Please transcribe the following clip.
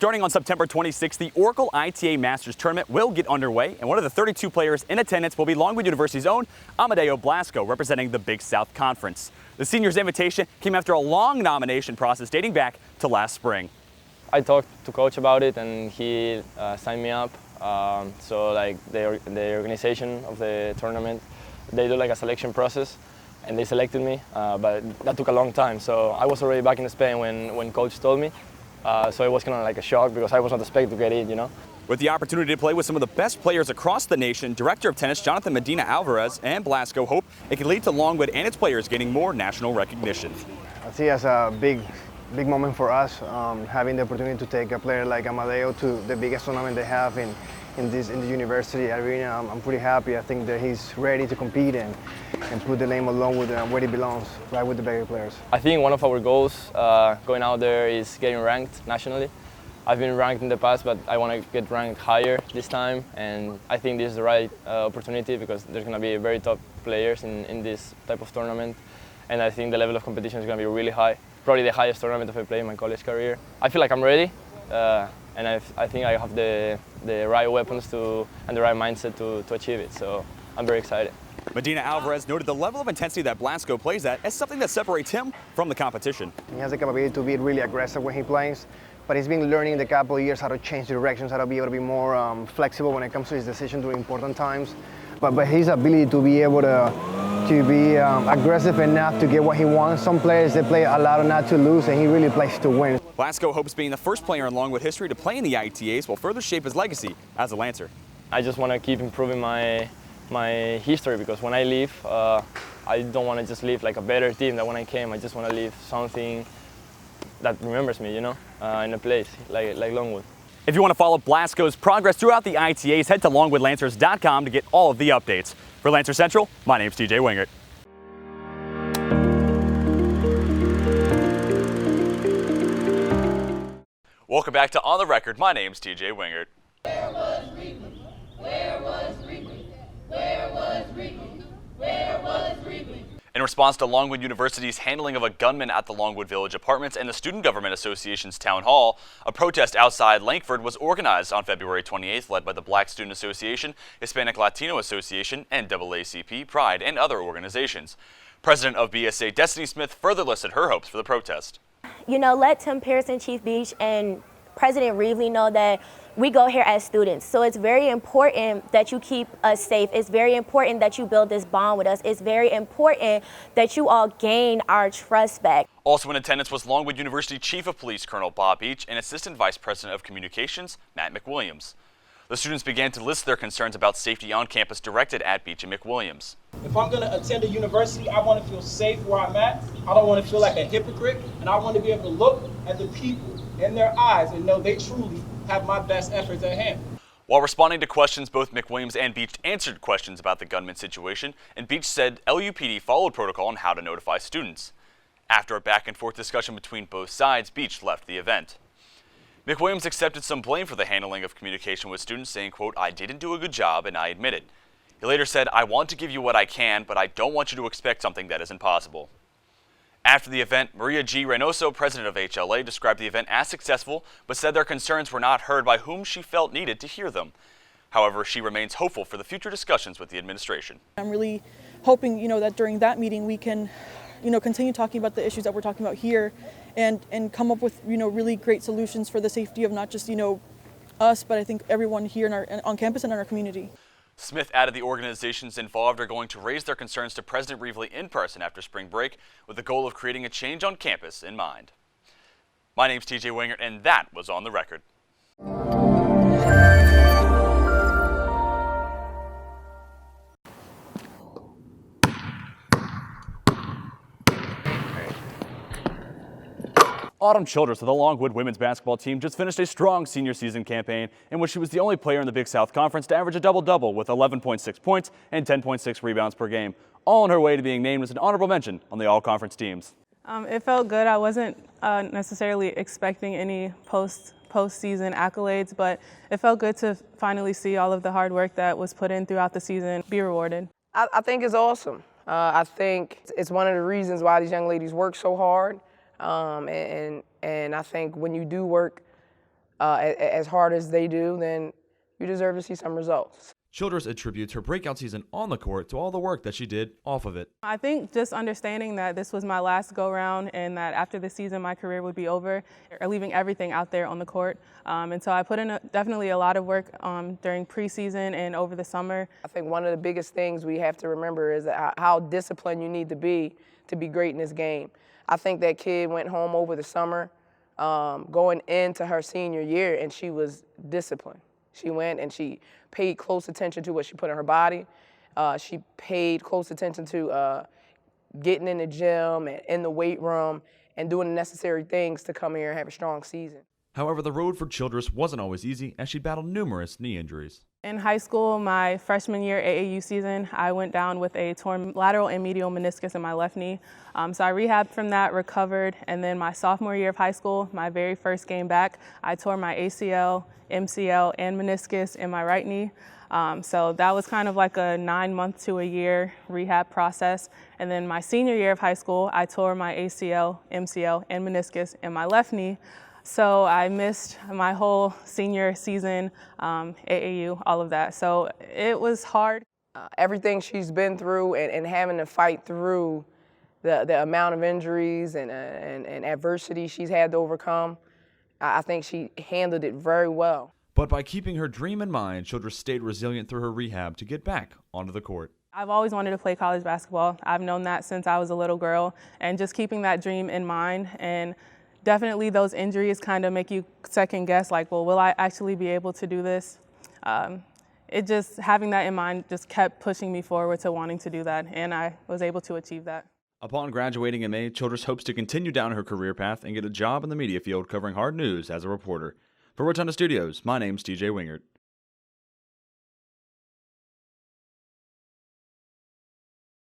Starting on September 26th, the Oracle ITA Masters Tournament will get underway, and one of the 32 players in attendance will be Longwood University's own Amadeo Blasco, representing the Big South Conference. The seniors' invitation came after a long nomination process dating back to last spring. I talked to coach about it, and he signed me up. So like the organization of the tournament, they do like a selection process, and they selected me, but that took a long time. So I was already back in Spain when coach told me. So it was kind of like a shock because I was not expecting to get in, you know. With the opportunity to play with some of the best players across the nation, Director of Tennis Jonathan Medina Alvarez and Blasco hope it can lead to Longwood and its players gaining more national recognition. I see it as a big moment for us, having the opportunity to take a player like Amadeo to the biggest tournament they have in the university arena. I'm pretty happy. I think that he's ready to compete and put the name of Longwood where he belongs, right with the bigger players. I think one of our goals going out there is getting ranked nationally. I've been ranked in the past, but I want to get ranked higher this time, and I think this is the right opportunity because there's going to be very top players in this type of tournament, and I think the level of competition is going to be really high. Probably the highest tournament I've played in my college career. I feel like I'm ready, and I think I have the right weapons and the right mindset to achieve it, so I'm very excited. Medina Alvarez noted the level of intensity that Blasco plays at as something that separates him from the competition. He has the capability to be really aggressive when he plays, but he's been learning in the couple of years how to change directions, how to be able to be more flexible when it comes to his decision during important times. But his ability to be able to be aggressive enough to get what he wants. Some players, they play a lot not to lose, and he really plays to win. Blasco hopes being the first player in Longwood history to play in the ITAs will further shape his legacy as a Lancer. I just want to keep improving my history because when I leave, I don't want to just leave like a better team than when I came. I just want to leave something that remembers me, you know, in a place like Longwood. If you want to follow Blasco's progress throughout the ITAs, head to longwoodlancers.com to get all of the updates. For Lancer Central, my name's TJ Wengert. Welcome back to On the Record. My name's TJ Wengert. Where was Regan? Where was Regan? Where was Regan? Where was Regan? In response to Longwood University's handling of a gunman at the Longwood Village Apartments and the Student Government Association's Town Hall, a protest outside Wengert was organized on February 28th, led by the Black Student Association, Hispanic Latino Association, NAACP, Pride, and other organizations. President of BSA Destiny Smith further listed her hopes for the protest. You know, let Tim Pearson, Chief Beach, and President Reevely know that we go here as students. So it's very important that you keep us safe. It's very important that you build this bond with us. It's very important that you all gain our trust back. Also in attendance was Longwood University Chief of Police Colonel Bob Beach and Assistant Vice President of Communications Matt McWilliams. The students began to list their concerns about safety on campus directed at Beach and McWilliams. If I'm going to attend a university, I want to feel safe where I'm at. I don't want to feel like a hypocrite, and I want to be able to look at the people in their eyes and know they truly have my best efforts at hand. While responding to questions, both McWilliams and Beach answered questions about the gunman situation, and Beach said LUPD followed protocol on how to notify students. After a back-and-forth discussion between both sides, Beach left the event. McWilliams accepted some blame for the handling of communication with students, saying, quote, "I didn't do a good job and I admit it." He later said, "I want to give you what I can, but I don't want you to expect something that isn't possible." After the event, Maria G. Reynoso, president of HLA, described the event as successful, but said their concerns were not heard by whom she felt needed to hear them. However, she remains hopeful for the future discussions with the administration. I'm really hoping, that during that meeting we can, continue talking about the issues that we're talking about here and come up with, really great solutions for the safety of not just, us, but I think everyone here on campus and in our community. Smith added the organizations involved are going to raise their concerns to President Reevely in person after spring break with the goal of creating a change on campus in mind. My name's TJ Wengert, and that was On the Record. Autumn Childress of the Longwood women's basketball team just finished a strong senior season campaign in which she was the only player in the Big South Conference to average a double-double with 11.6 points and 10.6 rebounds per game, all on her way to being named as an honorable mention on the all-conference teams. It felt good. I wasn't necessarily expecting any postseason accolades, but it felt good to finally see all of the hard work that was put in throughout the season be rewarded. I think it's awesome. I think it's one of the reasons why these young ladies work so hard. And I think when you do work as hard as they do, then you deserve to see some results. Childress attributes her breakout season on the court to all the work that she did off of it. I think just understanding that this was my last go-round and that after this season my career would be over, leaving everything out there on the court. And so I put in definitely a lot of work during preseason and over the summer. I think one of the biggest things we have to remember is how disciplined you need to be great in this game. I think that kid went home over the summer going into her senior year, and she was disciplined. She went and she paid close attention to what she put in her body. She paid close attention to getting in the gym and in the weight room and doing the necessary things to come here and have a strong season. However, the road for Childress wasn't always easy, as she battled numerous knee injuries. In high school, my freshman year AAU season, I went down with a torn lateral and medial meniscus in my left knee. So I rehabbed from that, recovered, and then my sophomore year of high school, my very first game back, I tore my ACL, MCL, and meniscus in my right knee. So that was kind of like a 9-month to a year rehab process. And then my senior year of high school, I tore my ACL, MCL, and meniscus in my left knee. So I missed my whole senior season, AAU, all of that. So it was hard. Everything she's been through and having to fight through the amount of injuries and adversity she's had to overcome, I think she handled it very well. But by keeping her dream in mind, Childress stayed resilient through her rehab to get back onto the court. I've always wanted to play college basketball. I've known that since I was a little girl, and just keeping that dream in mind, and definitely those injuries kind of make you second guess, like, well, will I actually be able to do this? It just, having that in mind just kept pushing me forward to wanting to do that, and I was able to achieve that. Upon graduating in May, Childress hopes to continue down her career path and get a job in the media field covering hard news as a reporter. For Rotunda Studios, my name's TJ Wengert.